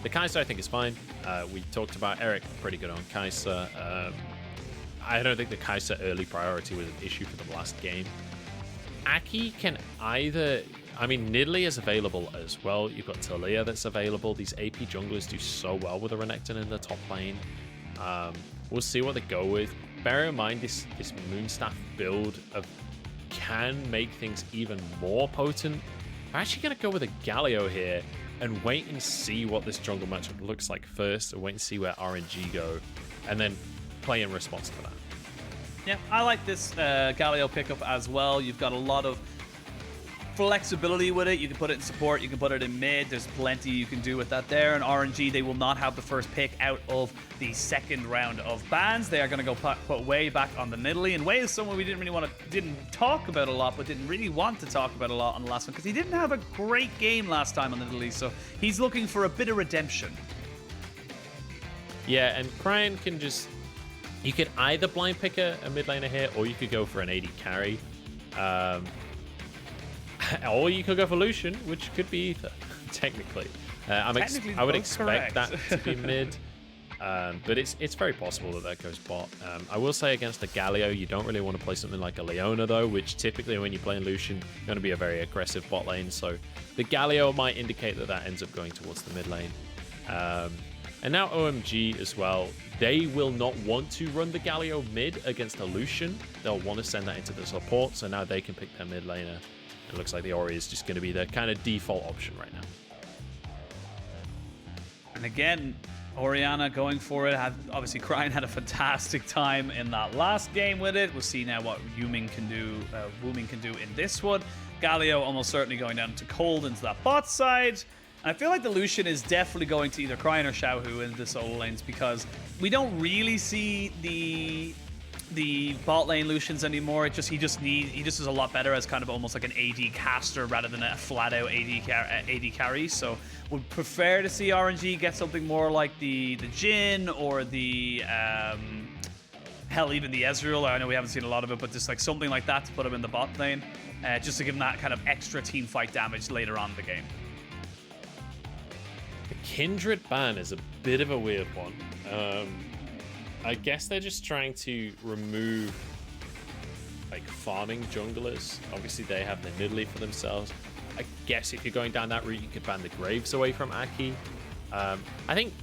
The Kaisa, I think, is fine. We talked about Eric, pretty good on Kaisa. I don't think the Kaisa early priority was an issue for the last game. Aki can either... I mean, Nidalee is available as well. You've got Lillia that's available. These AP junglers do so well with the Renekton in the top lane. We'll see what they go with. Bear in mind, this Moonstaff build can make things even more potent. I'm actually going to go with a Galio here and wait and see what this jungle matchup looks like first, and wait and see where RNG go, and then play in response to that. Yeah, I like this Galio pickup as well. You've got a lot of flexibility with it. You can put it in support, you can put it in mid. There's plenty you can do with that there. And RNG, they will not have the first pick out of the second round of bans. They are going to go put Wei back on the Nidalee. And Wei is someone we didn't talk about a lot, but didn't really want to talk about a lot on the last one because he didn't have a great game last time on the Nidalee. So he's looking for a bit of redemption. Yeah, and Cryin can just... You could either blind pick a mid laner here, or you could go for an AD carry. Or you could go for Lucian, which could be either, technically. I would expect that to be mid, but it's very possible that goes bot. I will say against the Galio, you don't really want to play something like a Leona, though, which typically when you're playing Lucian, you're going to be a very aggressive bot lane. So the Galio might indicate that ends up going towards the mid lane. And now OMG as well. They will not want to run the Galio mid against a Lucian. They'll want to send that into the support, so now they can pick their mid laner. It looks like the Ori is just going to be the kind of default option right now. And again, Orianna going for it. Obviously, Cryin had a fantastic time in that last game with it. We'll see now what Wuming can do in this one. Galio almost certainly going down to cold into that bot side. And I feel like the Lucian is definitely going to either Cryin or Xiaohu in the solo lanes because we don't really see the bot lane Lucians anymore. He just is a lot better as kind of almost like an AD caster rather than a flat out AD carry. So would prefer to see RNG get something more like the Jhin or the hell, even the Ezreal. I know we haven't seen a lot of it, but just like something like that to put him in the bot lane, just to give him that kind of extra team fight damage later on in the game. The Kindred ban is a bit of a weird one. I guess they're just trying to remove like farming junglers. Obviously they have the Nidalee for themselves. I guess if you're going down that route, you could ban the Graves away from Aki. I think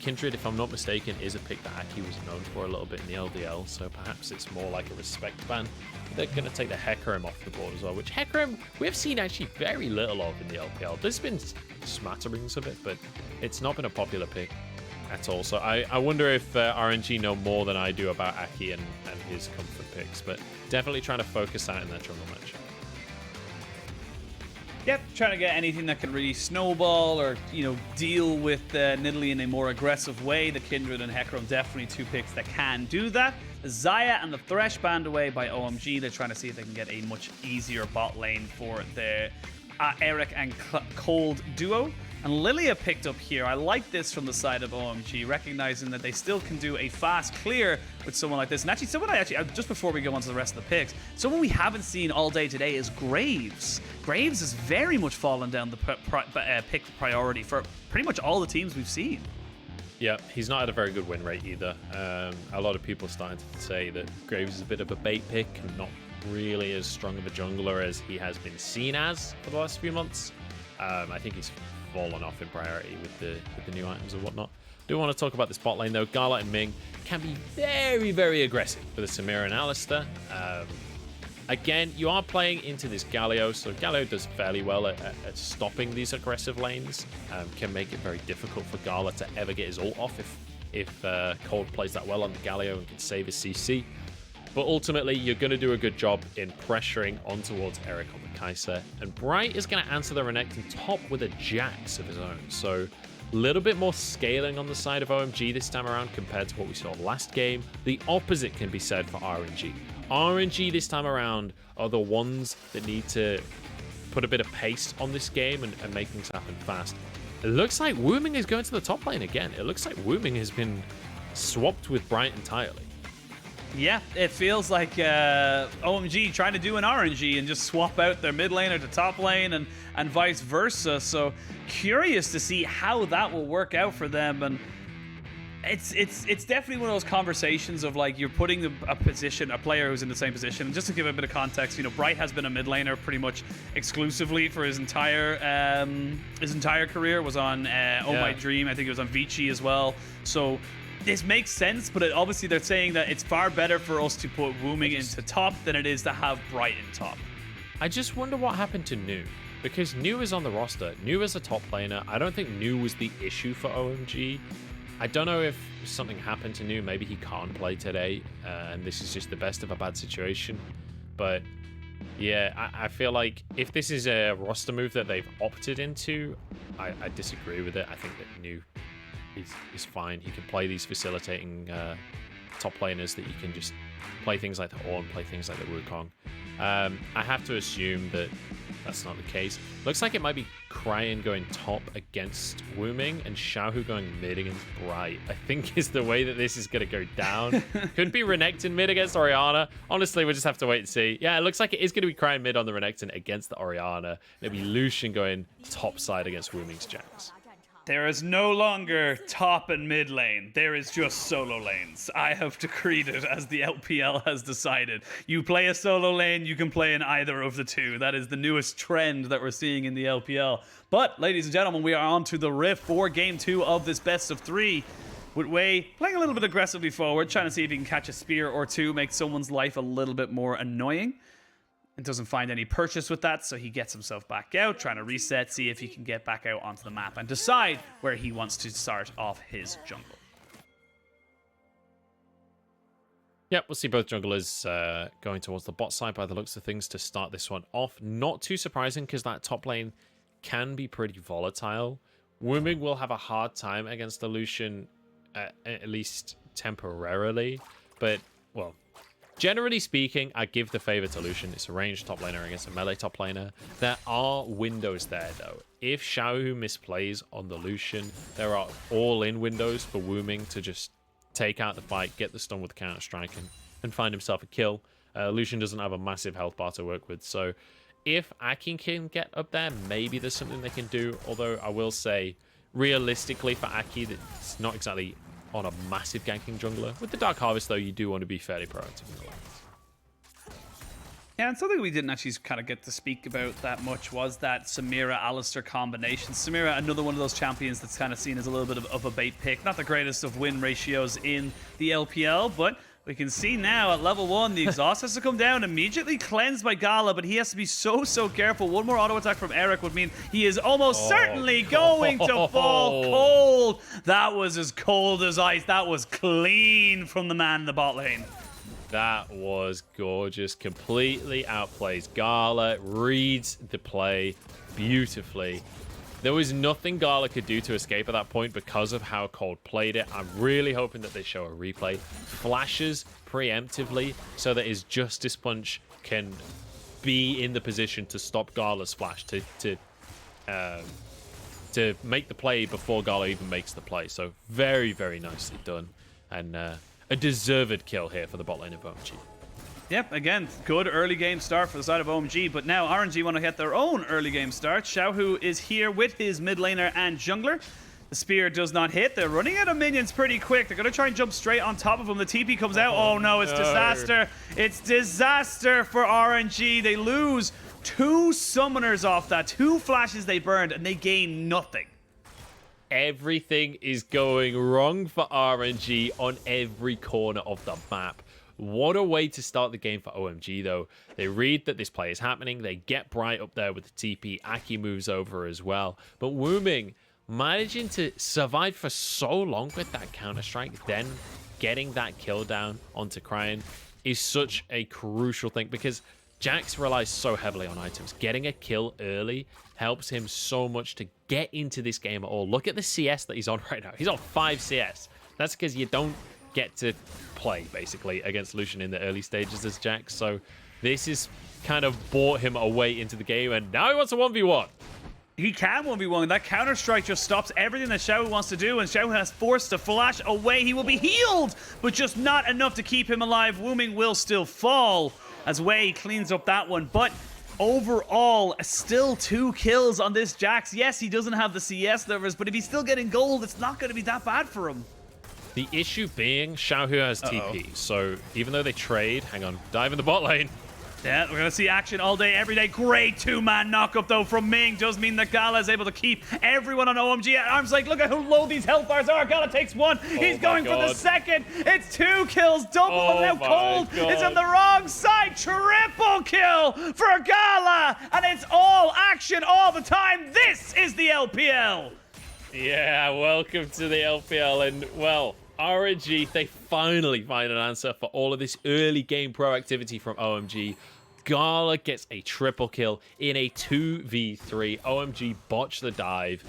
Kindred, if I'm not mistaken, is a pick that Aki was known for a little bit in the LDL, so perhaps it's more like a respect ban. They're going to take the Hecarim off the board as well, which Hecarim we have seen actually very little of in the LPL. There's been smatterings of it, but it's not been a popular pick at all. So I wonder if RNG know more than I do about Aki and his comfort picks, but definitely trying to focus that in that jungle match. Yep, trying to get anything that can really snowball or, deal with Nidalee in a more aggressive way. The Kindred and Hecarim definitely two picks that can do that. Xayah and the Thresh banned away by OMG. They're trying to see if they can get a much easier bot lane for the Eric and Cold duo. And Lillia picked up here. I like this from the side of OMG, recognizing that they still can do a fast clear with someone like this. And actually, someone just before we go on to the rest of the picks, someone we haven't seen all day today is Graves. Graves has very much fallen down the pick priority for pretty much all the teams we've seen. Yeah, he's not had a very good win rate either. A lot of people are starting to say that Graves is a bit of a bait pick and not really as strong of a jungler as he has been seen as for the last few months. I think he's fallen off in priority with the new items and whatnot. Do want to talk about this bot lane though. Gala and Ming can be very, very aggressive with the Samira and Alistar. Again, you are playing into this Galio, so Galio does fairly well at stopping these aggressive lanes. Can make it very difficult for Gala to ever get his ult off if Cold plays that well on the Galio and can save his CC. But ultimately, you're going to do a good job in pressuring on towards Eric on the Kaisa. And Bright is going to answer the Renekton top with a Jax of his own. So a little bit more scaling on the side of OMG this time around compared to what we saw last game. The opposite can be said for RNG. RNG this time around are the ones that need to put a bit of pace on this game and make things happen fast. It looks like Wuming is going to the top lane again. It looks like Wuming has been swapped with Bright entirely. Yeah, it feels like OMG trying to do an RNG and just swap out their mid laner to top lane and vice versa. So curious to see how that will work out for them. And it's definitely one of those conversations of like you're putting a player who's in the same position. And just to give a bit of context, you know, Bright has been a mid laner pretty much exclusively for his entire career. Was on Oh My Dream. I think it was on Vici as well. So this makes sense, but obviously they're saying that it's far better for us to put Wuming into top than it is to have Bright in top. I just wonder what happened to Nu, because Nu is on the roster. Nu is a top laner. I don't think Nu was the issue for OMG. I don't know if something happened to Nu. Maybe he can't play today, and this is just the best of a bad situation. But yeah, I feel like if this is a roster move that they've opted into, I disagree with it. I think that Nu is fine. He can play these facilitating top laners that you can just play things like the Ornn, play things like the Wukong. I have to assume that that's not the case. Looks like it might be Cryin going top against Wuming and Xiaohu going mid against Bright, I think is the way that this is going to go down. Could be Renekton mid against Orianna. Honestly, we'll just have to wait and see. Yeah, it looks like it is going to be Cryin mid on the Renekton against the Orianna. It'll be Lucian going top side against Wuming's Jax. There is no longer top and mid lane. There is just solo lanes. I have decreed it as the LPL has decided. You play a solo lane, you can play in either of the two. That is the newest trend that we're seeing in the LPL. But, ladies and gentlemen, we are on to the Rift for Game 2 of this best of 3. With Wei playing a little bit aggressively forward, trying to see if he can catch a spear or two, make someone's life a little bit more annoying. And doesn't find any purchase with that, so he gets himself back out, trying to reset, see if he can get back out onto the map and decide where he wants to start off his jungle. Yep, we'll see both junglers going towards the bot side by the looks of things to start this one off. Not too surprising, because that top lane can be pretty volatile. Wuming will have a hard time against the Lucian, at least temporarily, but, well, generally speaking, I give the favor to Lucian. It's a ranged top laner against a melee top laner. There are windows there, though. If Xiaohu misplays on the Lucian, there are all-in windows for Wuming to just take out the fight, get the stun with Counter-Strike, and find himself a kill. Lucian doesn't have a massive health bar to work with, so if Aki can get up there, maybe there's something they can do. Although I will say, realistically for Aki, that's not exactly on a massive ganking jungler. With the Dark Harvest, though, you do want to be fairly proactive in the lanes. Yeah, and something we didn't actually kind of get to speak about that much was that Samira-Alistar combination. Samira, another one of those champions that's kind of seen as a little bit of a bait pick. Not the greatest of win ratios in the LPL, but we can see now at level 1, the exhaust has to come down, immediately cleansed by Gala, but he has to be so careful. One more auto attack from Eric would mean he is almost certainly going to fall cold. That was as cold as ice. That was clean from the man in the bot lane. That was gorgeous. Completely outplays Gala. Reads the play beautifully. There was nothing Gala could do to escape at that point because of how Cold played it. I'm really hoping that they show a replay. Flashes preemptively so that his Justice Punch can be in the position to stop Gala's flash, to make the play before Gala even makes the play. So very, very nicely done. And a deserved kill here for the bot lane of OMG. Yep, again, good early game start for the side of OMG, but now RNG want to get their own early game start. Xiaohu is here with his mid laner and jungler. The spear does not hit. They're running out of minions pretty quick. They're going to try and jump straight on top of him. The TP comes out. Oh no, it's disaster. It's disaster for RNG. They lose 2 summoners off that. 2 flashes they burned, and they gain nothing. Everything is going wrong for RNG on every corner of the map. What a way to start the game for OMG, though. They read that this play is happening. They get Bright up there with the TP. Aki moves over as well. But Wuming managing to survive for so long with that Counter-Strike, then getting that kill down onto Cryin is such a crucial thing because Jax relies so heavily on items. Getting a kill early helps him so much to get into this game at all. Look at the CS that he's on right now. He's on 5 CS. That's because you don't get to play, basically, against Lucian in the early stages as Jax. So this is kind of brought him away into the game, and now he wants a 1v1. He can 1v1. That counter-strike just stops everything that Xiaohu wants to do, and Xiaohu has forced to flash away. He will be healed, but just not enough to keep him alive. Wuming will still fall as Wei cleans up that one, but overall, still 2 kills on this Jax. Yes, he doesn't have the CS numbers, but if he's still getting gold, it's not going to be that bad for him. The issue being Xiaohu has TP, so even though they trade, hang on, dive in the bot lane. Yeah, we're going to see action all day, every day. Great 2-man knock-up, though, from Ming. Does mean that Gala is able to keep everyone on OMG at arm's length. Look at how low these health bars are. Gala takes 1. He's going for the second. It's 2 kills. Double, and now Cold is on the wrong side. Triple kill for Gala. And it's all action all the time. This is the LPL. Yeah, welcome to the LPL. And, well, RNG, they finally find an answer for all of this early game proactivity from OMG. Gala gets a triple kill in a 2v3. OMG botch the dive.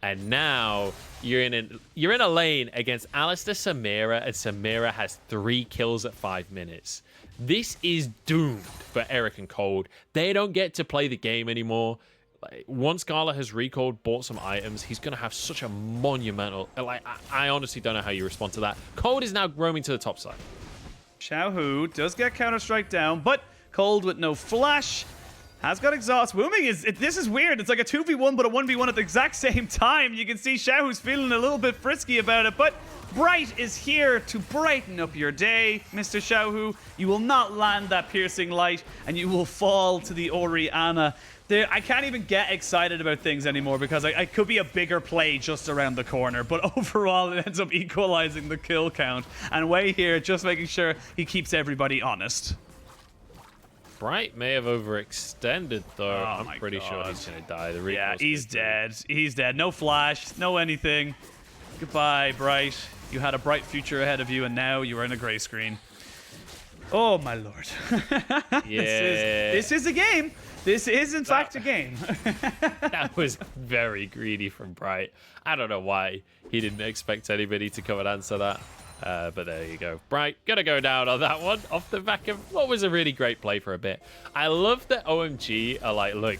And now you're in a lane against Alistar Samira, and Samira has 3 kills at 5 minutes. This is doomed for Eric and Cold. They don't get to play the game anymore. Once Gala has recalled, bought some items, he's going to have such a monumental... I honestly don't know how you respond to that. Cold is now roaming to the top side. Xiaohu does get Counter-Strike down, but Cold with no flash has got exhaust. Wuming is... This is weird. It's like a 2v1, but a 1v1 at the exact same time. You can see Xiaohu's feeling a little bit frisky about it, but Bright is here to brighten up your day, Mr. Xiaohu. You will not land that piercing light, and you will fall to the Orianna. I can't even get excited about things anymore because I could be a bigger play just around the corner, but overall it ends up equalizing the kill count. And Wei here just making sure he keeps everybody honest. Bright may have overextended though. Oh, I'm pretty sure he's going to die. Yeah, he's dead. He's dead. No flash, no anything. Goodbye, Bright. You had a bright future ahead of you, and now you are in a gray screen. Oh, my lord. Yeah. This is a game. This is, in fact, a game. That was very greedy from Bright. I don't know why he didn't expect anybody to come and answer that. But there you go. Bright, gonna go down on that one off the back of what was a really great play for a bit. I love that OMG are like, look,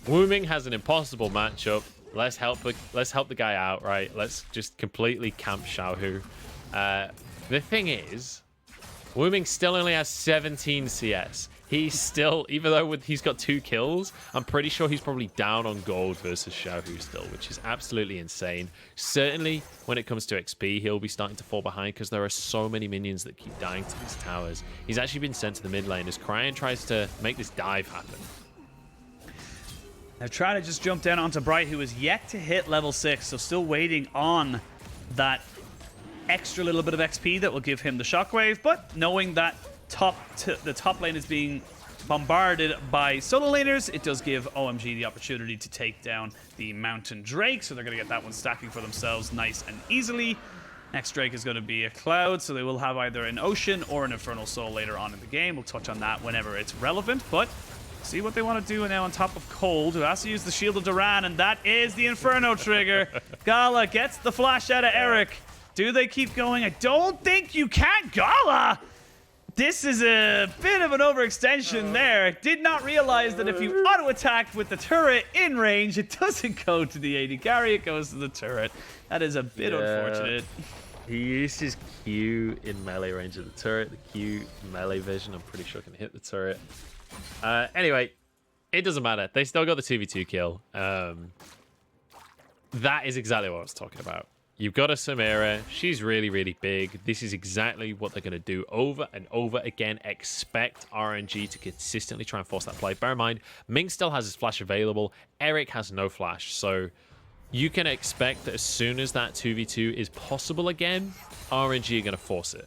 Wuming has an impossible matchup. Let's help the guy out, right? Let's just completely camp Xiaohu. The thing is, Wuming still only has 17 CS. He's still, even though he's got 2 kills, I'm pretty sure he's probably down on gold versus Xiaohu still, which is absolutely insane. Certainly, when it comes to XP, he'll be starting to fall behind because there are so many minions that keep dying to these towers. He's actually been sent to the mid lane as Cryin tries to make this dive happen. Now trying to just jump down onto Bright, who is yet to hit level 6, so still waiting on that extra little bit of XP that will give him the shockwave, but knowing that the top lane is being bombarded by solo laners, it does give OMG the opportunity to take down the Mountain Drake, so they're going to get that one stacking for themselves nice and easily. Next Drake is going to be a Cloud, so they will have either an Ocean or an Infernal Soul later on in the game. We'll touch on that whenever it's relevant, but see what they want to do now on top of Cold, who has to use the Shield of Duran, and that is the Inferno trigger. Gala gets the flash out of Eric. Do they keep going? I don't think you can. Gala! This is a bit of an overextension there. Did not realize that if you auto-attack with the turret in range, it doesn't go to the AD carry, it goes to the turret. That is a bit unfortunate. He used his Q in melee range of the turret. The Q melee vision, I'm pretty sure, can hit the turret. Anyway, it doesn't matter. They still got the 2v2 kill. That is exactly what I was talking about. You've got a Samira. She's really, really big. This is exactly what they're going to do over and over again. Expect RNG to consistently try and force that play. Bear in mind, Ming still has his flash available. Eric has no flash. So you can expect that as soon as that 2v2 is possible again, RNG are going to force it.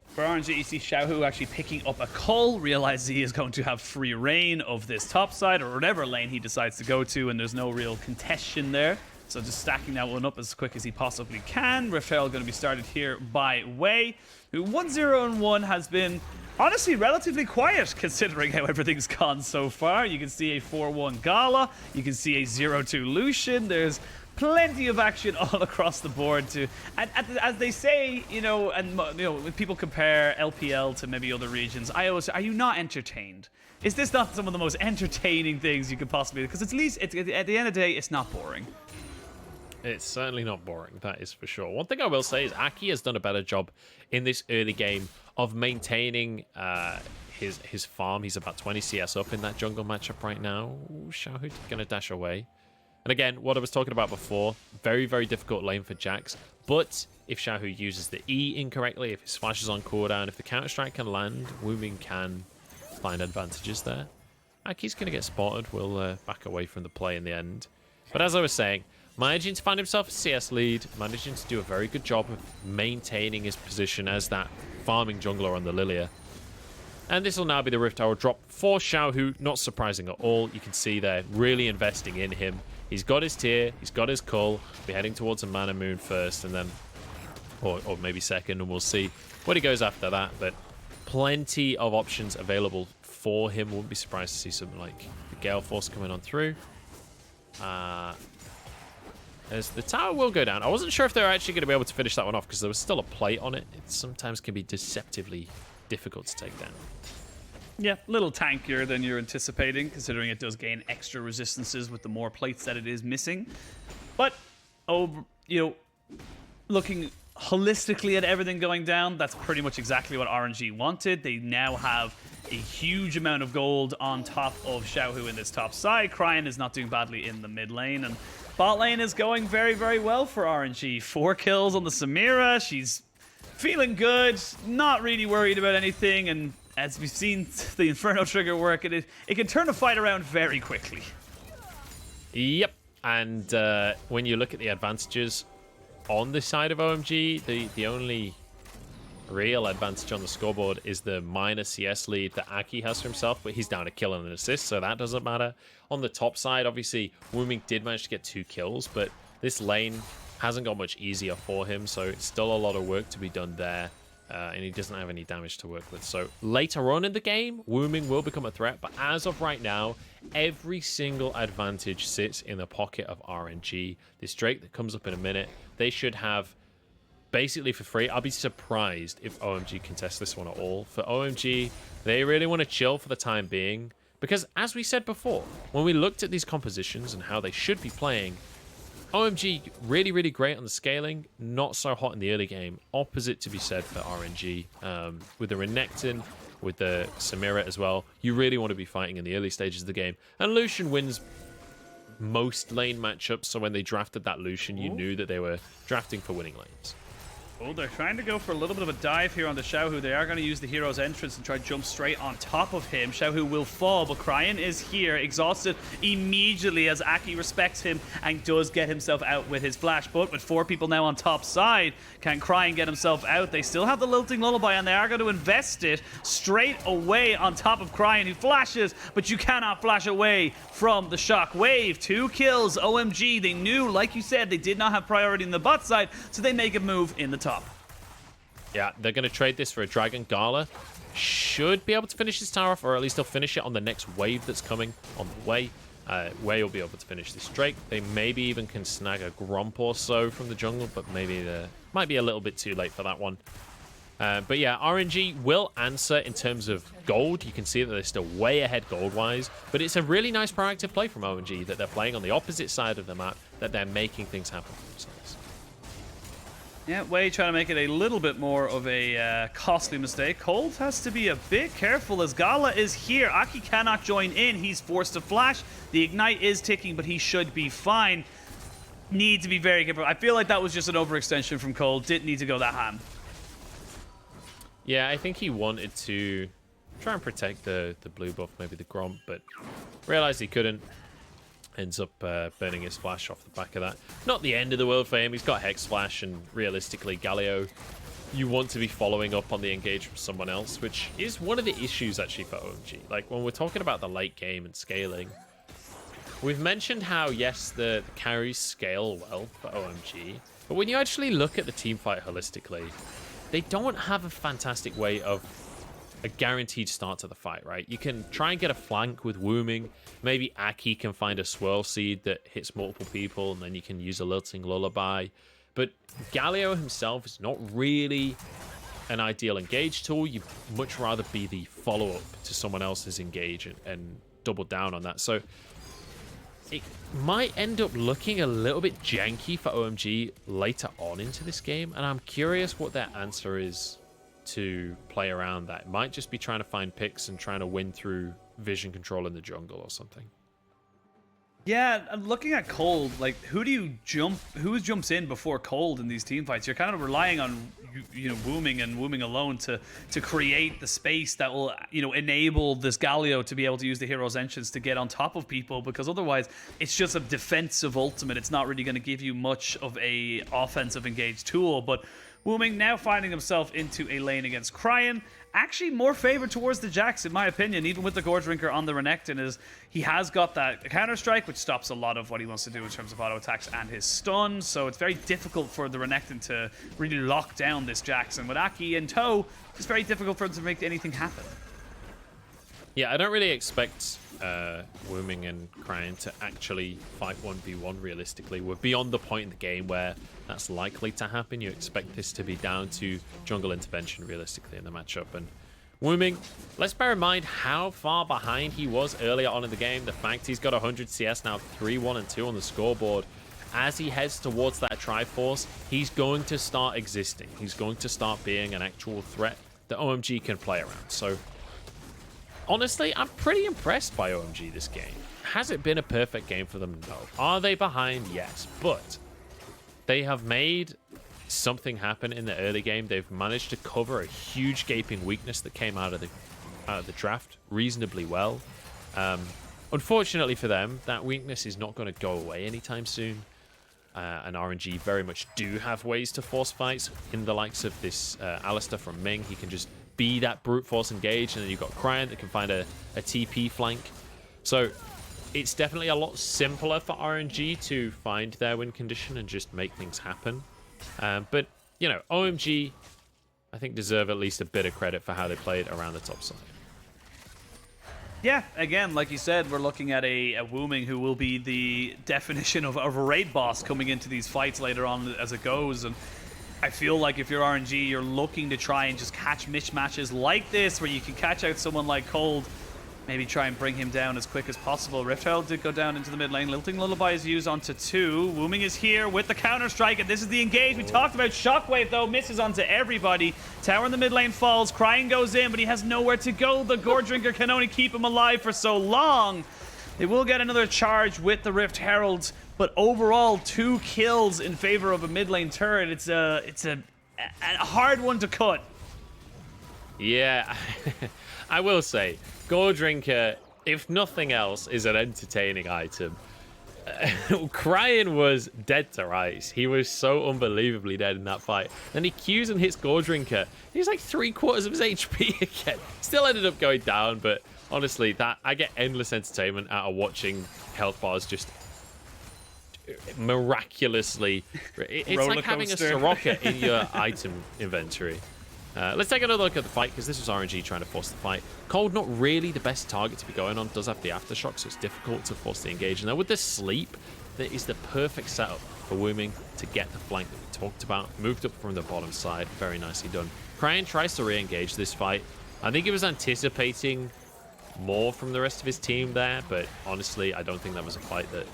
For RNG, you see Xiaohu actually picking up a call, realizes he is going to have free reign of this top side or whatever lane he decides to go to, and there's no real contention there. So just stacking that one up as quick as he possibly can. Raphael going to be started here by Wei, who 1-0-1 has been honestly relatively quiet considering how everything's gone so far. You can see a 4-1 Gala. You can see a 0-2 Lucian. There's plenty of action all across the board too. And as they say, you know, and you know, when people compare LPL to maybe other regions, I always say, are you not entertained? Is this not some of the most entertaining things you could possibly do? Because at least at the end of the day, it's not boring. It's certainly not boring, that is for sure. One thing I will say is Aki has done a better job in this early game of maintaining his farm. He's about 20 CS up in that jungle matchup right now. Ooh, Xiaohu going to dash away. And again, what I was talking about before, very, very difficult lane for Jax. But if Xiaohu uses the E incorrectly, if his flash is on cooldown, if the counter-strike can land, Wuming can find advantages there. Aki's going to get spotted. We'll back away from the play in the end. But as I was saying, managing to find himself a CS lead, managing to do a very good job of maintaining his position as that farming jungler on the Lillia. And this will now be the Rift Tower drop for Xiaohu. Not surprising at all. You can see they're really investing in him. He's got his tier, he's got his cull. We're heading towards a Mana Moon first, and then, or maybe second, and we'll see what he goes after that. But plenty of options available for him. Wouldn't be surprised to see something like the Gale Force coming on through. As the tower will go down. I wasn't sure if they were actually going to be able to finish that one off because there was still a plate on it. It sometimes can be deceptively difficult to take down. Yeah, a little tankier than you're anticipating, considering it does gain extra resistances with the more plates that it is missing. But, you know, looking holistically at everything going down, that's pretty much exactly what RNG wanted. They now have a huge amount of gold on top of Xiaohu in this top side. Cryin is not doing badly in the mid lane, and bot lane is going very, very well for RNG. 4 kills on the Samira. She's feeling good, not really worried about anything, and as we've seen the Inferno trigger work, it can turn a fight around very quickly. Yep, and when you look at the advantages on the side of OMG, the only real advantage on the scoreboard is the minor CS lead that Aki has for himself, but he's down a kill and an assist, so that doesn't matter. On the top side, obviously, Wuming did manage to get 2 kills, but this lane hasn't got much easier for him, so it's still a lot of work to be done there. And he doesn't have any damage to work with. So later on in the game, Wuming will become a threat. But as of right now, every single advantage sits in the pocket of RNG. This Drake that comes up in a minute, they should have basically for free. I'll be surprised if OMG contests this one at all. For OMG, they really want to chill for the time being. Because as we said before, when we looked at these compositions and how they should be playing, OMG, really, really great on the scaling, not so hot in the early game. Opposite to be said for RNG. With the Renekton, with the Samira as well, you really want to be fighting in the early stages of the game. And Lucian wins most lane matchups, so when they drafted that Lucian, you knew that they were drafting for winning lanes. Oh, they're trying to go for a little bit of a dive here on the Xiaohu. They are going to use the hero's entrance and try to jump straight on top of him. Xiaohu will fall, but Cryin is here, exhausted immediately as Aki respects him and does get himself out with his flash. But with 4 people now on top side, can Cryin get himself out? They still have the Lilting Lullaby, and they are going to invest it straight away on top of Cryin, who flashes, but you cannot flash away from the shock wave. 2 kills, OMG. They knew, like you said, they did not have priority in the bot side, so they make a move in the top. Yeah, they're going to trade this for a Dragon. Gala should be able to finish this tower off, or at least they'll finish it on the next wave that's coming on the way. Where you'll be able to finish this Drake. They maybe even can snag a Gromp or so from the jungle, but maybe might be a little bit too late for that one. But yeah, RNG will answer in terms of gold. You can see that they're still way ahead gold-wise, but it's a really nice proactive play from OMG that they're playing on the opposite side of the map, that they're making things happen for themselves. Yeah, Wei trying to make it a little bit more of a costly mistake. Cold has to be a bit careful as Gala is here. Aki cannot join in. He's forced to flash. The Ignite is ticking, but he should be fine. Need to be very careful. I feel like that was just an overextension from Cold. Didn't need to go that ham. Yeah, I think he wanted to try and protect the blue buff, maybe the Gromp, but realized he couldn't. Ends up burning his flash off the back of that. Not the end of the world for him. He's got Hex Flash, and realistically, Galio, you want to be following up on the engage from someone else, which is one of the issues actually for OMG. Like, when we're talking about the late game and scaling, we've mentioned how, yes, the carries scale well for OMG, but when you actually look at the team fight holistically, they don't have a fantastic way of a guaranteed start to the fight, right? You can try and get a flank with Wuming. Maybe Aki can find a swirl seed that hits multiple people, and then you can use a lilting lullaby. But Galio himself is not really an ideal engage tool. You'd much rather be the follow-up to someone else's engage and double down on that. So it might end up looking a little bit janky for OMG later on into this game, and I'm curious what their answer is to play around that. It might just be trying to find picks and trying to win through vision control in the jungle or something. Yeah, I'm looking at Cold, like, who jumps in before Cold in these team fights? You're kind of relying on, you know, Wuming and Wuming alone to create the space that will, you know, enable this Galio to be able to use the hero's entrance to get on top of people, because otherwise it's just a defensive ultimate. It's not really going to give you much of a offensive engaged tool. But Wuming now finding himself into a lane against Cryin. Actually more favored towards the Jax, in my opinion, even with the Gore Drinker on the Renekton, is he has got that counter-strike, which stops a lot of what he wants to do in terms of auto attacks and his stun, so it's very difficult for the Renekton to really lock down this Jax, and with Aki in tow, it's very difficult for him to make anything happen. Yeah, I don't really expect Wuming and Cryin to actually fight 1v1 realistically. We're beyond the point in the game where that's likely to happen. You expect this to be down to jungle intervention realistically in the matchup. And Wuming, let's bear in mind how far behind he was earlier on in the game. The fact he's got 100 CS now, 3-1-2 on the scoreboard. As he heads towards that Triforce, he's going to start existing. He's going to start being an actual threat that OMG can play around. So honestly, I'm pretty impressed by OMG this game. Has it been a perfect game for them? No. Are they behind? Yes. But they have made something happen in the early game. They've managed to cover a huge gaping weakness that came out of the draft reasonably well. Unfortunately for them, that weakness is not going to go away anytime soon. And RNG very much do have ways to force fights in the likes of this Alistar from Ming. He can just be that brute force engage, and then you've got Cryin that can find a TP flank. So it's definitely a lot simpler for RNG to find their win condition and just make things happen. But, you know, OMG, I think, deserve at least a bit of credit for how they played around the top side. Yeah, again, like you said, we're looking at a Wuming who will be the definition of a raid boss coming into these fights later on as it goes. And I feel like if you're RNG, you're looking to try and just catch mismatches like this, where you can catch out someone like Cold, maybe try and bring him down as quick as possible. Rift Herald did go down into the mid lane. Lilting Lullaby is used onto 2. Wuming is here with the counter-strike, and this is the engage. We talked about Shockwave, though. Misses onto everybody. Tower in the mid lane falls. Cryin goes in, but he has nowhere to go. The Gore Drinker can only keep him alive for so long. They will get another charge with the Rift Herald, but overall, 2 kills in favor of a mid lane turret. It's a hard one to cut. Yeah, I will say, Gore Drinker, if nothing else, is an entertaining item. Cryin was dead to rights. He was so unbelievably dead in that fight. Then he Qs and hits Gore Drinker. He's like 3/4 of his HP again. Still ended up going down, but honestly, that I get endless entertainment out of watching health bars just miraculously. It's like having a Soroka in your item inventory. Let's take another look at the fight, because this was RNG trying to force the fight. Cold, not really the best target to be going on, does have the aftershock, so it's difficult to force the engage. And then with the sleep, that is the perfect setup for Wuming to get the flank that we talked about. Moved up from the bottom side, very nicely done. Cryin tries to re-engage this fight. I think he was anticipating more from the rest of his team there, but honestly, I don't think that was a fight that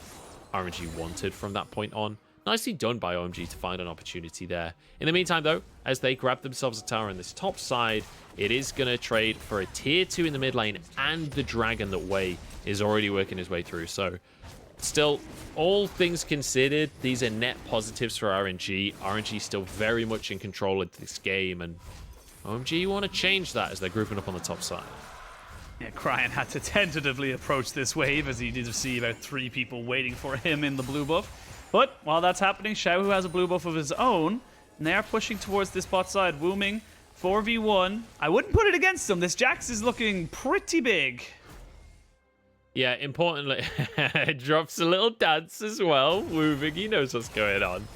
RNG wanted from that point on. Nicely done by OMG to find an opportunity there. In the meantime, though, as they grab themselves a tower on this top side, it is going to trade for a tier 2 in the mid lane, and the dragon that Wei is already working his way through. So, still, all things considered, these are net positives for RNG. RNG still very much in control of this game, and OMG want to change that as they're grouping up on the top side. Yeah, Cryin had to tentatively approach this wave, as he did see about 3 people waiting for him in the blue buff. But while that's happening, Xiaohu has a blue buff of his own, and they are pushing towards this bot side. Wuming, 4v1. I wouldn't put it against them. This Jax is looking pretty big. Yeah, importantly, drops a little dance as well. Wuming, he knows what's going on.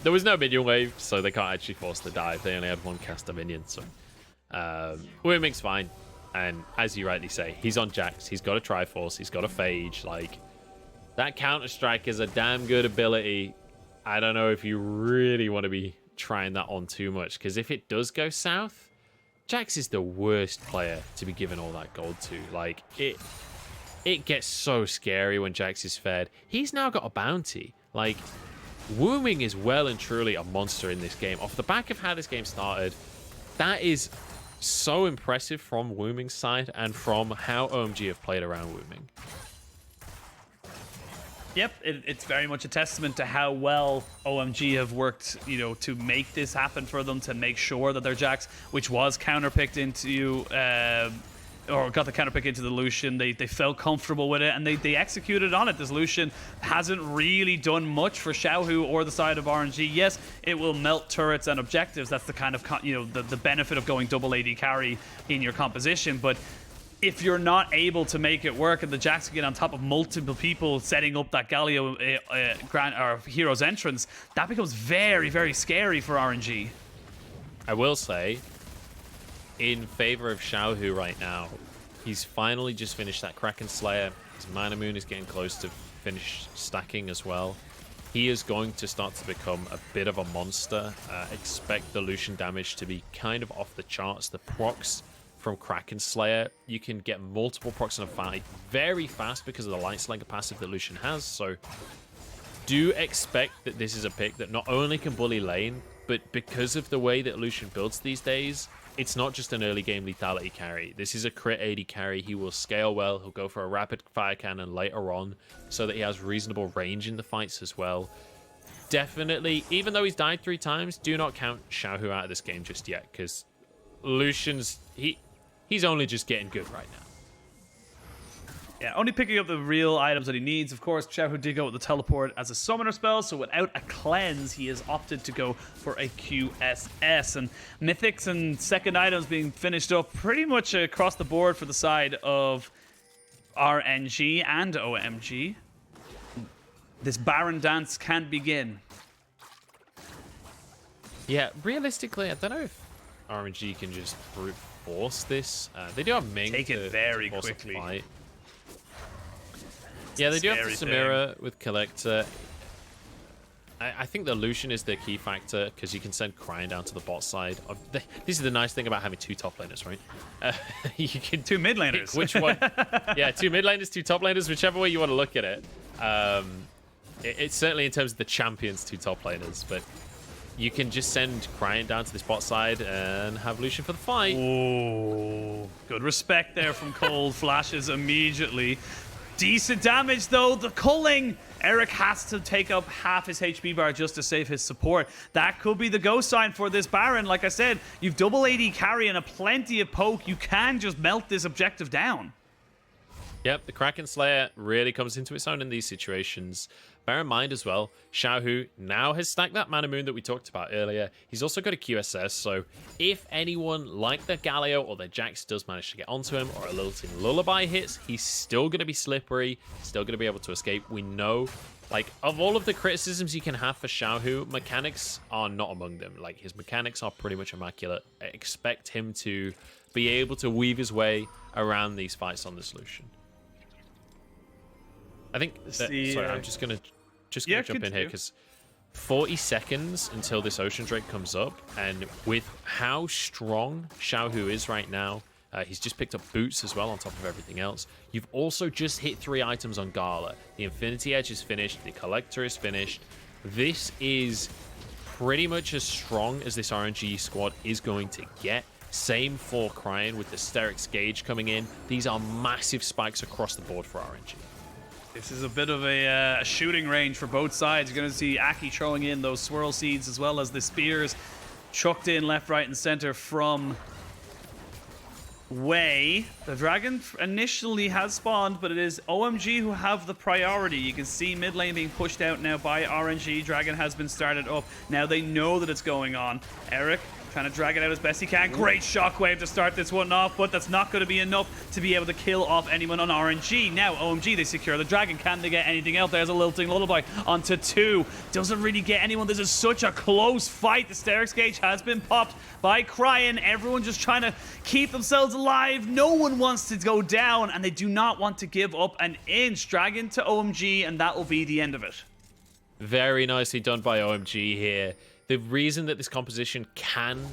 There was no minion wave, so they can't actually force the dive. They only had 1 caster minion, so Wuming's fine. And as you rightly say, he's on Jax. He's got a Triforce. He's got a Phage. Like, that Counter-Strike is a damn good ability. I don't know if you really want to be trying that on too much, because if it does go south, Jax is the worst player to be given all that gold to. Like, it gets so scary when Jax is fed. He's now got a bounty. Like, Wuming is well and truly a monster in this game. Off the back of how this game started, that is so impressive from Wuming's side and from how OMG have played around Wuming. Yep, it's very much a testament to how well OMG have worked, you know, to make this happen for them, to make sure that their Jax, which was counterpicked into, or got the counterpick into the Lucian, they felt comfortable with it, and they executed on it. This Lucian hasn't really done much for Xiaohu or the side of RNG. Yes, it will melt turrets and objectives. That's the kind of, you know, the benefit of going double AD carry in your composition, but if you're not able to make it work and the Jax get on top of multiple people setting up that Galio Hero's entrance, that becomes very, very scary for RNG. I will say, in favor of Xiaohu right now, he's finally just finished that Kraken Slayer. His Mana Moon is getting close to finish stacking as well. He is going to start to become a bit of a monster. Expect the Lucian damage to be kind of off the charts. The procs from Kraken Slayer, you can get multiple procs in a fight very fast because of the Light Slinger passive that Lucian has. So do expect that this is a pick that not only can bully lane, but because of the way that Lucian builds these days, it's not just an early game lethality carry. This is a crit AD carry. He will scale well. He'll go for a rapid fire cannon later on so that he has reasonable range in the fights as well. Definitely, even though he's died 3 times, do not count Xiaohu out of this game just yet, because Lucian's he's only just getting good right now. Yeah, only picking up the real items that he needs. Of course, Xiaohu did go with the teleport as a summoner spell, so without a cleanse, he has opted to go for a QSS. And mythics and second items being finished up pretty much across the board for the side of RNG and OMG. This Baron dance can begin. Yeah, realistically, I don't know if RNG can just brute force this. They do have Ming take it very force quickly. Fight. Yeah, they do have the Samira with Collector. I think the Lucian is the key factor because you can send Cryin down to the bot side. This is the nice thing about having 2 top laners, right? You can 2 mid laners. Which one? Yeah, 2 mid laners, 2 top laners, whichever way you want to look at it. It's certainly in terms of the champions, 2 top laners, but you can just send Cryin down to this bot side and have Lucian for the fight. Oh, good respect there from Cole. Flashes immediately. Decent damage, though. The culling. Eric has to take up half his HP bar just to save his support. That could be the go sign for this Baron. Like I said, you've double AD carry and a plenty of poke. You can just melt this objective down. Yep, the Kraken Slayer really comes into its own in these situations. Bear in mind as well, Xiaohu now has stacked that Mana Moon that we talked about earlier. He's also got a QSS, so if anyone like the Galio or the Jax does manage to get onto him, or a Lilting Lullaby hits, he's still going to be slippery, still going to be able to escape. We know, like, of all of the criticisms you can have for Xiaohu, mechanics are not among them. Like, his mechanics are pretty much immaculate. I expect him to be able to weave his way around these fights on the solution. I think sorry, I'm just gonna jump in here because 40 seconds until this Ocean Drake comes up, and with how strong Xiaohu is right now, he's just picked up boots as well on top of everything else. You've also just hit 3 items on Gala. The Infinity Edge is finished, the Collector is finished. This is pretty much as strong as this RNG squad is going to get. Same for Cryin with the Sterix Gauge coming in. These are massive spikes across the board for RNG. This is a bit of a shooting range for both sides. You're going to see Aki throwing in those swirl seeds as well as the spears chucked in left, right, and center from Wei. The dragon initially has spawned, but it is OMG who have the priority. You can see mid lane being pushed out now by RNG. Dragon has been started up. Now they know that it's going on. Eric Trying to drag it out as best he can. Great shockwave to start this one off, but that's not going to be enough to be able to kill off anyone on RNG. Now, OMG, they secure the dragon. Can they get anything else? There's a lilting lullaby onto 2. Doesn't really get anyone. This is such a close fight. The Sterix gauge has been popped by Cryin. Everyone just trying to keep themselves alive. No one wants to go down, and they do not want to give up an inch. Dragon to OMG, and that will be the end of it. Very nicely done by OMG here. The reason that this composition can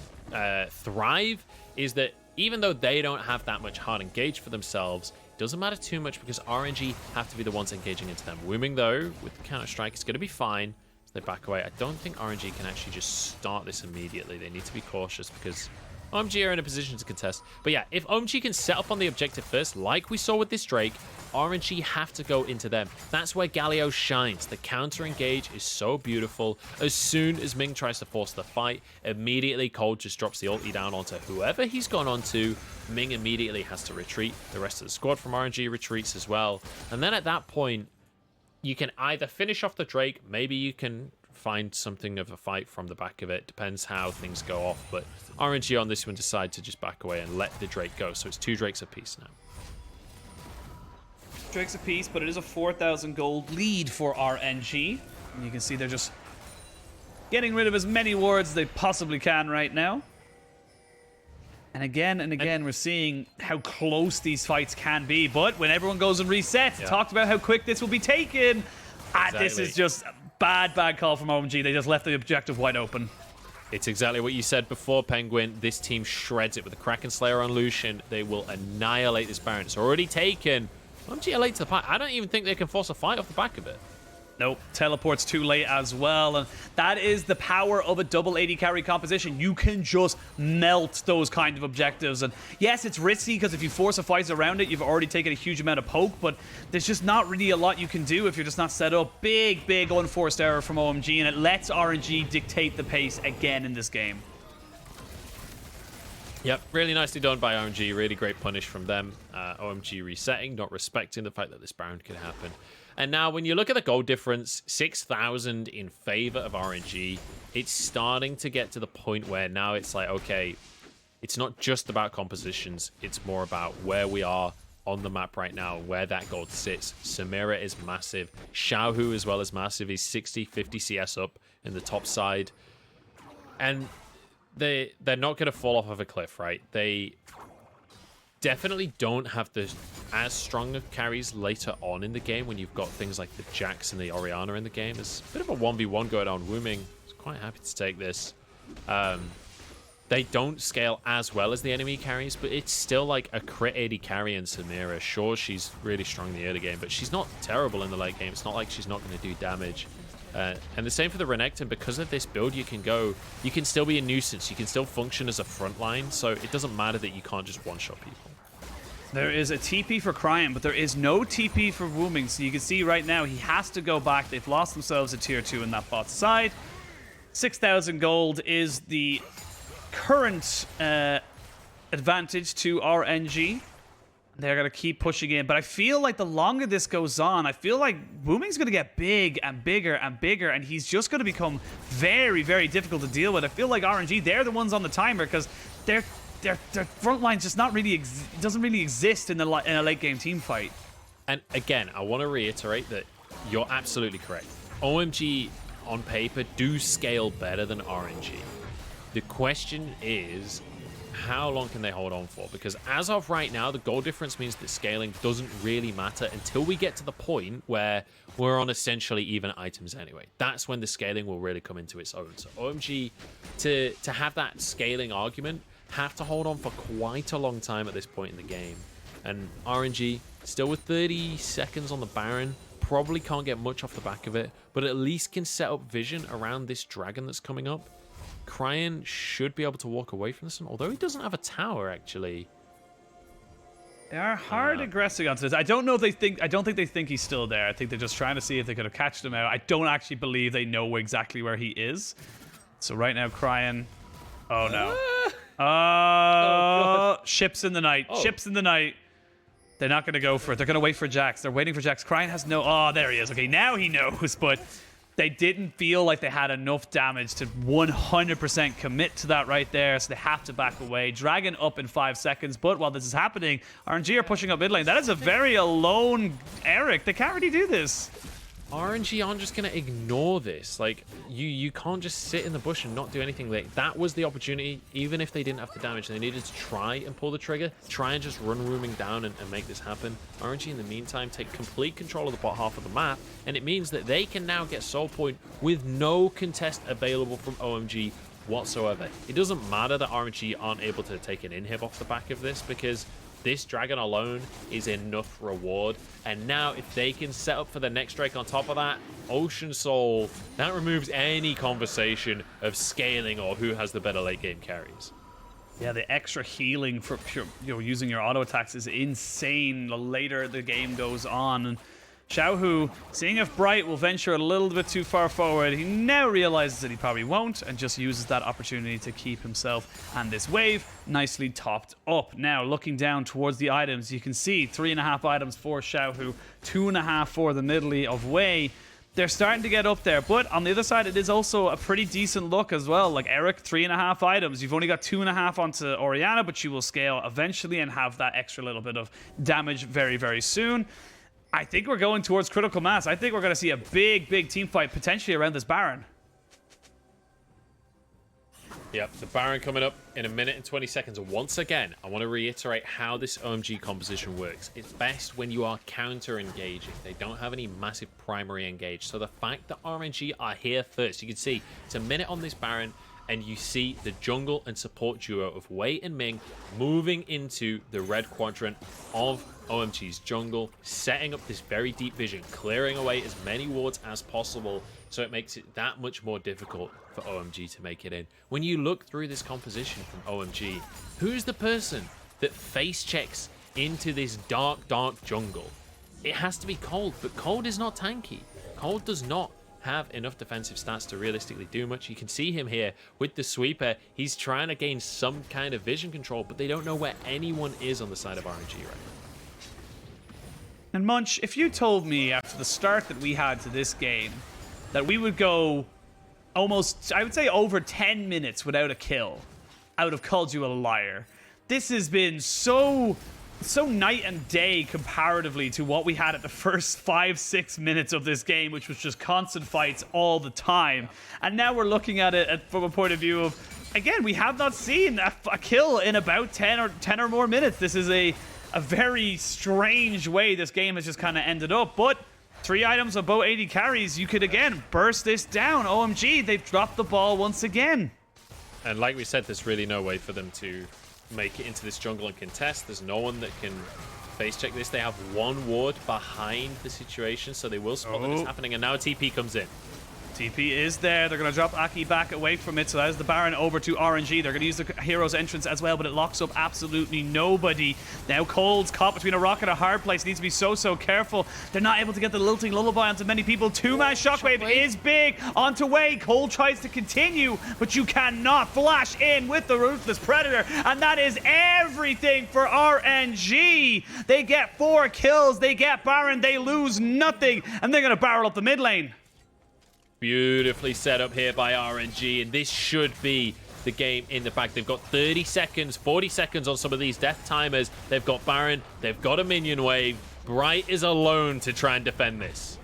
thrive is that even though they don't have that much hard engage for themselves, it doesn't matter too much because RNG have to be the ones engaging into them. Wuming, though, with the Counter-Strike, is going to be fine. So they back away. I don't think RNG can actually just start this immediately. They need to be cautious because OMG are in a position to contest. But yeah, if OMG can set up on the objective first, like we saw with this Drake, RNG have to go into them. That's where Galio shines. The counter engage is so beautiful. As soon as Ming tries to force the fight, immediately Cold just drops the ulti down onto whoever he's gone onto. Ming immediately has to retreat. The rest of the squad from RNG retreats as well. And then at that point, you can either finish off the Drake, maybe you can find something of a fight from the back of it. Depends how things go off. But RNG on this one decide to just back away and let the Drake go. So it's 2 Drakes apiece now. Drakes apiece, but it is a 4,000 gold lead for RNG. And you can see they're just getting rid of as many wards as they possibly can right now. And again, we're seeing how close these fights can be. But when everyone goes and resets, talked about how quick this will be taken. Exactly. This is just a bad call from OMG. They just left the objective wide open. It's exactly what you said before, Penguin. This team shreds it with the Kraken Slayer on Lucian. They will annihilate this Baron. It's already taken. OMG are late to the fight. I don't even think they can force a fight off the back of it. Nope, teleports too late as well, and that is the power of a double AD carry composition. You can just melt those kind of objectives, and yes, it's risky because if you force a fight around it, you've already taken a huge amount of poke, but there's just not really a lot you can do if you're just not set up. Big unforced error from OMG, and it lets RNG dictate the pace again in this game. Yep, really nicely done by OMG. Really great punish from them. OMG resetting, not respecting the fact that this Baron could happen. And now when you look at the gold difference, 6,000 in favor of RNG, it's starting to get to the point where now it's like, okay, it's not just about compositions. It's more about where we are on the map right now, where that gold sits. Samira is massive. Xiaohu as well as massive. He's 60, 50 CS up in the top side. And they're not going to fall off of a cliff, right? They definitely don't have the as strong of carries later on in the game when you've got things like the Jax and the Orianna in the game. There's a bit of a 1v1 going on. Wuming is quite happy to take this. They don't scale as well as the enemy carries, but it's still like a crit 80 carry in Samira. Sure, she's really strong in the early game, but she's not terrible in the late game. It's not like she's not going to do damage. And the same for the Renekton. Because of this build, you can still be a nuisance. You can still function as a front line, so it doesn't matter that you can't just one-shot people. There is a TP for Cryin, but there is no TP for Wuming, so you can see right now he has to go back. They've lost themselves a tier 2 in that bot side. 6,000 gold is the current advantage to RNG. They're going to keep pushing in, but I feel like the longer this goes on, I feel like Wuming's going to get big and bigger and bigger, and he's just going to become very, very difficult to deal with. I feel like RNG, they're the ones on the timer because their front line's just not really doesn't really exist in a late game team fight. And again, I want to reiterate that you're absolutely correct. OMG on paper do scale better than RNG. The question is, how long can they hold on for? Because as of right now, the goal difference means that scaling doesn't really matter until we get to the point where we're on essentially even items anyway. That's when the scaling will really come into its own. So OMG, to have that scaling argument, have to hold on for quite a long time at this point in the game. And RNG, still with 30 seconds on the Baron, probably can't get much off the back of it, but at least can set up vision around this dragon that's coming up. Cryin should be able to walk away from this one, although he doesn't have a tower, actually. They are hard aggressing onto this. I don't think they think he's still there. I think they're just trying to see if they could have catched him out. I don't actually believe they know exactly where he is. So right now, Cryin. Oh no. Ships in the night. Ships in the night. They're not going to go for it. They're going to wait for Jax. They're waiting for Jax. Cryin has no... Oh, there he is. Okay, now he knows, but They didn't feel like they had enough damage to 100% commit to that right there, so they have to back away. Dragon up in 5 seconds, but while this is happening, RNG are pushing up mid lane. That is a very alone Eric. They can't really do this. RNG aren't just going to ignore this. Like, you can't just sit in the bush and not do anything. Like, that was the opportunity. Even if they didn't have the damage, they needed to try and pull the trigger, try and just run Wuming down and make this happen. RNG, in the meantime, take complete control of the bot half of the map, and it means that they can now get Soul Point with no contest available from OMG whatsoever. It doesn't matter that RNG aren't able to take an inhib off the back of this, because this dragon alone is enough reward. And now if they can set up for the next Drake on top of that, Ocean Soul, that removes any conversation of scaling or who has the better late game carries. Yeah, the extra healing for using your auto attacks is insane the later the game goes on. And Xiaohu, seeing if Bright will venture a little bit too far forward, he now realizes that he probably won't and just uses that opportunity to keep himself and this wave nicely topped up. Now, looking down towards the items, you can see 3.5 items for Xiaohu, 2.5 for the Nidalee of Wei. They're starting to get up there, but on the other side, it is also a pretty decent look as well. Like Eric, 3.5 items. You've only got 2.5 onto Orianna, but she will scale eventually and have that extra little bit of damage very, very soon. I think we're going towards critical mass. I think we're going to see a big, big team fight potentially around this Baron. Yep, the Baron coming up in 1 minute and 20 seconds. Once again, I want to reiterate how this OMG composition works. It's best when you are counter-engaging. They don't have any massive primary engage. So the fact that RNG are here first, you can see it's 1 minute on this Baron, and you see the jungle and support duo of Wei and Ming moving into the red quadrant of OMG's jungle, setting up this very deep vision, clearing away as many wards as possible, so it makes it that much more difficult for OMG to make it in. When you look through this composition from OMG, who's the person that face checks into this dark, dark jungle? It has to be Cold, but Cold is not tanky. Cold does not have enough defensive stats to realistically do much. You can see him here with the sweeper. He's trying to gain some kind of vision control, but they don't know where anyone is on the side of RNG right now. And Munch, if you told me after the start that we had to this game that we would go almost, I would say, over 10 minutes without a kill, I would have called you a liar. This has been so night and day comparatively to what we had at the first 5-6 minutes of this game, which was just constant fights all the time. And now we're looking at it from a point of view of, again, we have not seen a kill in about 10 or more minutes. This is a very strange way this game has just kind of ended up. But 3 items of both AD carries, you could again burst this down. OMG, they've dropped the ball once again. And like we said, there's really no way for them to make it into this jungle and contest. There's no one that can face check this. They have 1 ward behind the situation, so they will spot that it's happening. And now TP comes in. TP is there. They're going to drop Aki back away from it. So that is the Baron over to RNG. They're going to use the hero's entrance as well, but it locks up absolutely nobody. Now Cold's caught between a rock and a hard place. Needs to be so careful. They're not able to get the lilting lullaby onto many people. 2-man shockwave is big onto Wei. Cold tries to continue, but you cannot flash in with the Ruthless Predator. And that is everything for RNG. They get 4 kills. They get Baron. They lose nothing. And they're going to barrel up the mid lane. Beautifully set up here by RNG, and this should be the game in the bag. They've got 30 seconds, 40 seconds on some of these death timers. They've got Baron, they've got a minion wave. Bright is alone to try and defend this.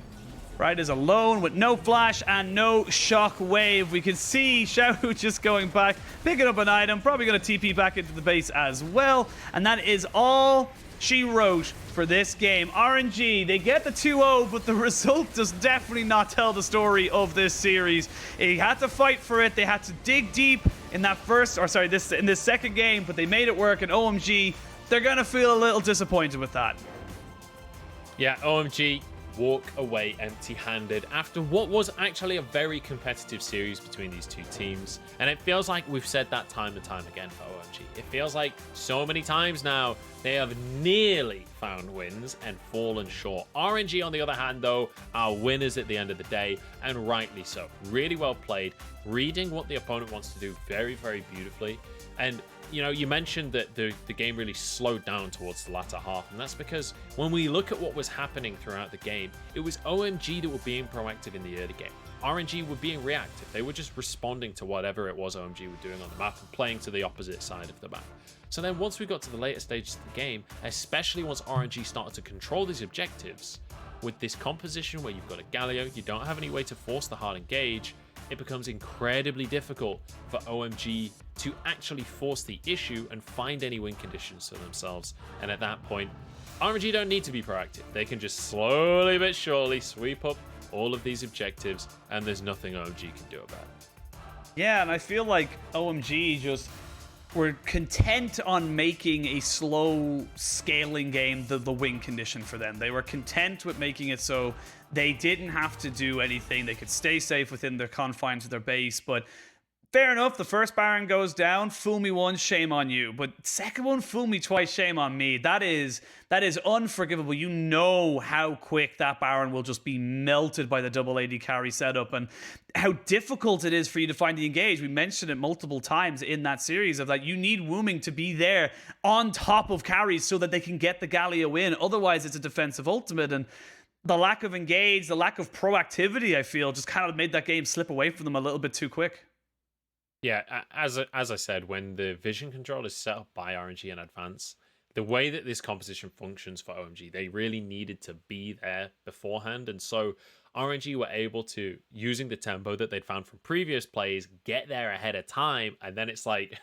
Bright is alone with no flash and no shock wave. We can see Xiaohu just going back, picking up an item, probably going to TP back into the base as well. And that is all she wrote for this game. RNG, they get the 2-0, but the result does definitely not tell the story of this series. They had to fight for it. They had to dig deep in that in this second game, but they made it work. And OMG, they're going to feel a little disappointed with that. Yeah, OMG walk away empty-handed after what was actually a very competitive series between these two teams. And it feels like we've said that time and time again for OMG. It feels like so many times now they have nearly found wins and fallen short. RNG, on the other hand, though, are winners at the end of the day, and rightly so. Really well played, reading what the opponent wants to do very, very beautifully. And you know, you mentioned that the game really slowed down towards the latter half, and that's because when we look at what was happening throughout the game, it was OMG that were being proactive in the early game. RNG were being reactive. They were just responding to whatever it was OMG were doing on the map and playing to the opposite side of the map. So then once we got to the later stages of the game, especially once RNG started to control these objectives, with this composition where you've got a Galio, you don't have any way to force the hard engage, it becomes incredibly difficult for OMG to actually force the issue and find any win conditions for themselves. And at that point, RNG don't need to be proactive. They can just slowly but surely sweep up all of these objectives, and there's nothing OMG can do about it. Yeah, and I feel like OMG just were content on making a slow scaling game the win condition for them. They were content with making it so they didn't have to do anything. They could stay safe within their confines of their base, but fair enough, the first Baron goes down, fool me once, shame on you. But second one, fool me twice, shame on me. That is unforgivable. You know how quick that Baron will just be melted by the double AD carry setup and how difficult it is for you to find the engage. We mentioned it multiple times in that series of that you need Wuming to be there on top of carries so that they can get the Galio in. Otherwise, it's a defensive ultimate, and the lack of engage, the lack of proactivity, I feel, just kind of made that game slip away from them a little bit too quick. Yeah, as I said, when the vision control is set up by RNG in advance, the way that this composition functions for OMG, they really needed to be there beforehand. And so RNG were able to, using the tempo that they'd found from previous plays, get there ahead of time. And then it's like,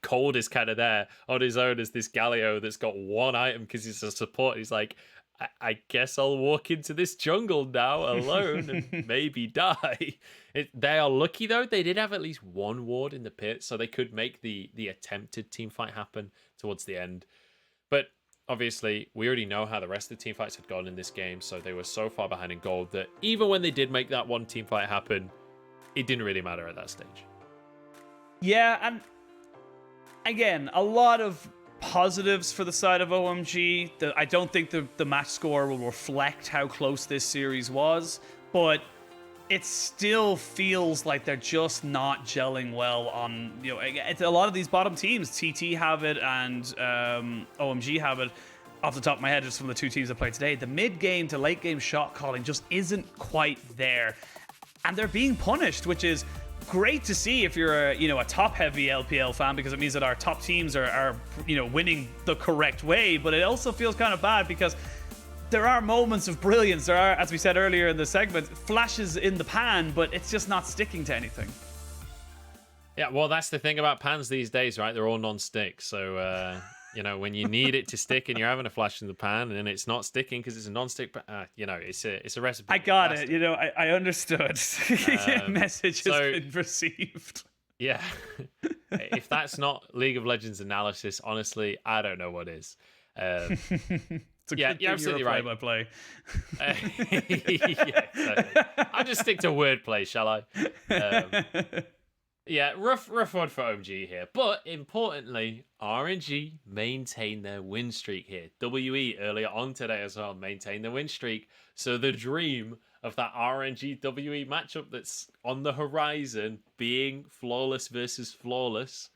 Cold is kind of there on his own as this Galio that's got one item because he's a support. He's like, I guess I'll walk into this jungle now alone and maybe die. They are lucky, though. They did have at least one ward in the pit, so they could make the attempted team fight happen towards the end. But obviously, we already know how the rest of the team fights had gone in this game, so they were so far behind in gold that even when they did make that one team fight happen, it didn't really matter at that stage. Yeah, and again, a lot of positives for the side of OMG. I don't think the match score will reflect how close this series was, but it still feels like they're just not gelling well on, you know, it's a lot of these bottom teams. TT have it and OMG have it. Off the top of my head, just from the two teams that played today, the mid-game to late-game shot calling just isn't quite there. And they're being punished, which is great to see if you're a top-heavy LPL fan, because it means that our top teams are winning the correct way. But it also feels kind of bad because there are moments of brilliance. There are, as we said earlier in the segment, flashes in the pan, but it's just not sticking to anything. Yeah, well, that's the thing about pans these days, right? They're all non-stick. So, when you need it to stick and you're having a flash in the pan and it's not sticking because it's a non-stick, it's a recipe. I got it. I understood. Message has been received. Yeah. If that's not League of Legends analysis, honestly, I don't know what is. You're absolutely right. Play. Yeah, exactly. I'll just stick to wordplay, shall I? Yeah, rough one for OMG here. But importantly, RNG maintain their win streak here. WE earlier on today as well maintained the win streak. So the dream of that RNG WE matchup that's on the horizon, being flawless versus flawless,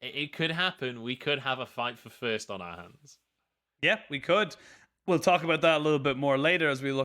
it could happen. We could have a fight for first on our hands. Yeah, we could. We'll talk about that a little bit more later as we look